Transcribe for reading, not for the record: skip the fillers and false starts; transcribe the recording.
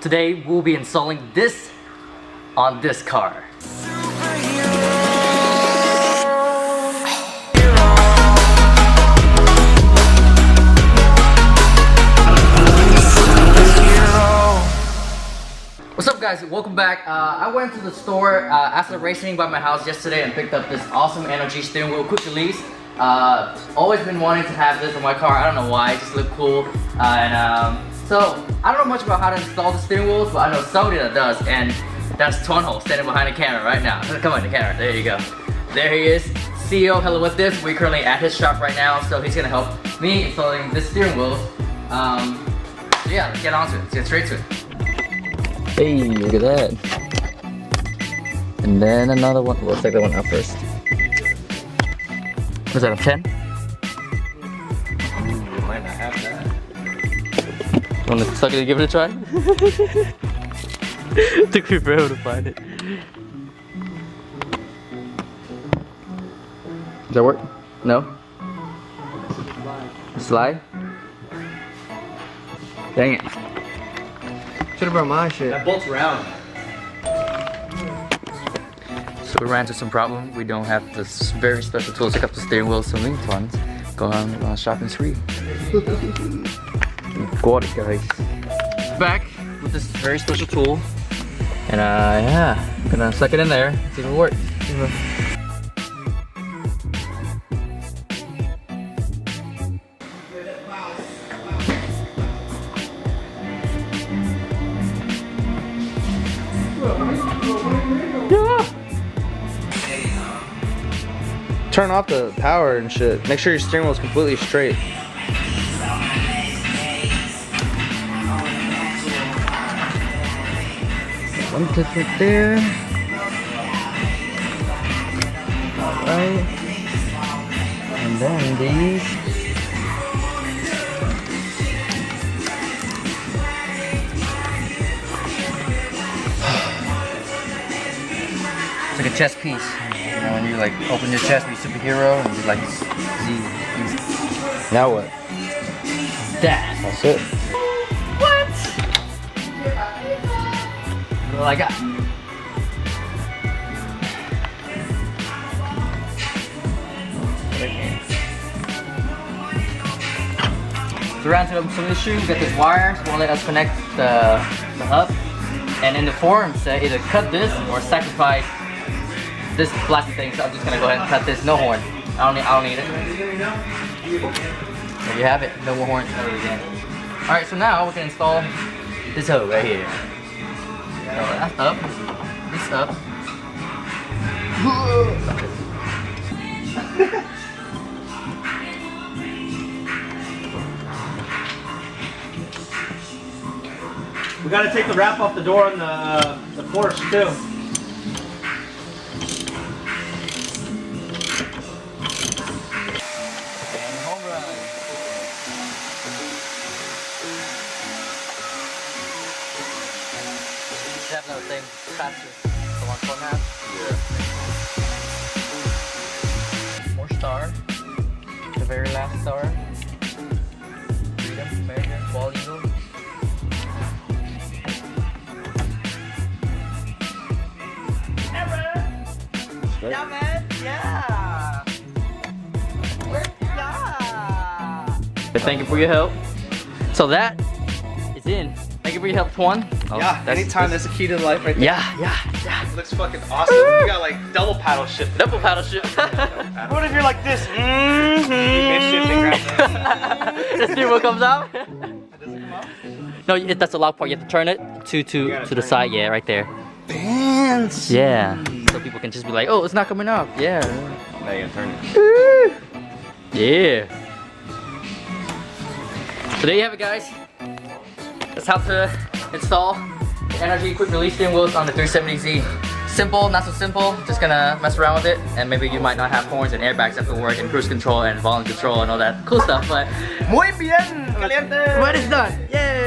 Today we'll be installing this on this car. What's up guys, welcome back. I went to the store after racing by my house yesterday and picked up this awesome Energy steering wheel quick release. Always been wanting to have this in my car, I don't know why, it just looked cool. So I don't know much about how to install the steering wheels, but I know somebody that does, and that's Tonho standing behind the camera right now. Come on, the camera, there you go. There he is, CEO Hello With This. We're currently at his shop right now, so he's gonna help me installing this steering wheel. So yeah, let's get on to it, let's get straight to it. Hey, look at that. And then another one. We'll take that one out first. Was that a 10? Ooh, you might not have that. You want to suck it and give it a try? Took me forever to find it. Does that work? No? Slide? Dang it. Should've brought my shit. That bolt's round. So we ran into some problem. We don't have this very special tool to pick up the steering wheel, so we need to go on a shopping spree. Got it, guys. Back with this very special tool, and yeah, gonna suck it in there, see if it works. Turn off the power and shit. Make sure your steering wheel is completely straight. One clip right there. Alright. And then these. It's like a chess piece. You know, when you like open your chest, be a superhero, and you like see. Now what? That's it. What? What I got? So we ran to some issue, we got this wire, so won't let us connect the hub. And in the forum said either cut this or sacrifice this plastic thing, so I'm just gonna go ahead and cut this. No horn. I don't need it. There you have it. No more horn ever again. Alright, so now we can install this hose right here. So that's up. This up. We gotta take the wrap off the door on the Porsche too. And home run. You have the same patches the Longpoint has? Yeah. More star. The very last star. Freedom, American, Ball Eagle. Yeah, man. Yeah. Yeah. Thank you for your help. So that is in. Thank you for your help, Twan. Oh, Yeah, anytime that's a key to life right there. Yeah. It looks fucking awesome. You got like double paddle shift. Double paddle shift. What if you're like this? The steering comes out. It doesn't come out? No, that's the lock part. You have to turn it to the side. Yeah, right there. Fancy. Yeah. So people can just be like, oh, it's not coming off. Yeah. Now you gotta turn it. Yeah. So there you have it, guys. That's how to install the Energy quick release steering wheels on the 370Z. Simple, not so simple. Just gonna mess around with it, and maybe you might not have horns and airbags that can work, and cruise control and volume control and all that cool stuff. But Muy bien, caliente. but it's done. Yay!